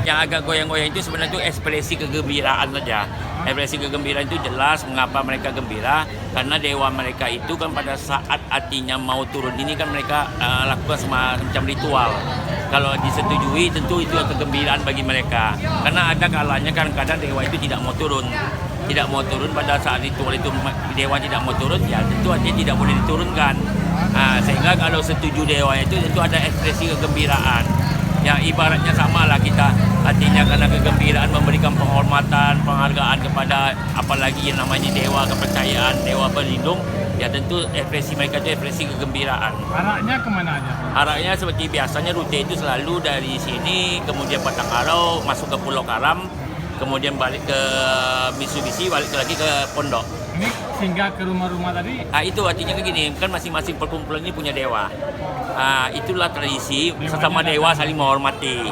yang agak goyang-goyang itu sebenarnya itu ekspresi kegembiraan saja. Ekspresi kegembiraan itu jelas mengapa mereka gembira, karena dewa mereka itu kan pada saat artinya mau turun ini kan mereka lakukan semacam ritual. Kalau disetujui tentu itu kegembiraan bagi mereka. Karena ada kalanya kadang-kadang dewa itu tidak mau turun. Tidak mau turun pada saat ritual itu dewa tidak mau turun, ya tentu artinya tidak boleh diturunkan. Sehingga kalau setuju dewa itu tentu ada ekspresi kegembiraan. Ya ibaratnya sama lah kita, artinya karena kegembiraan memberikan penghormatan, penghargaan kepada apalagi yang namanya dewa, kepercayaan, dewa pelindung, ya tentu ekspresi mereka itu ekspresi kegembiraan. Arahnya kemana aja? Arahnya seperti biasanya rute itu selalu dari sini, kemudian Patangkarau, masuk ke Pulau Karam, kemudian balik ke Mitsubishi, balik lagi ke Pondok. Ini singgah ke rumah-rumah tadi. Itu artinya kayak gini, kan masing-masing perkumpulan ini punya dewa. Itulah tradisi, sesama dewa saling menghormati.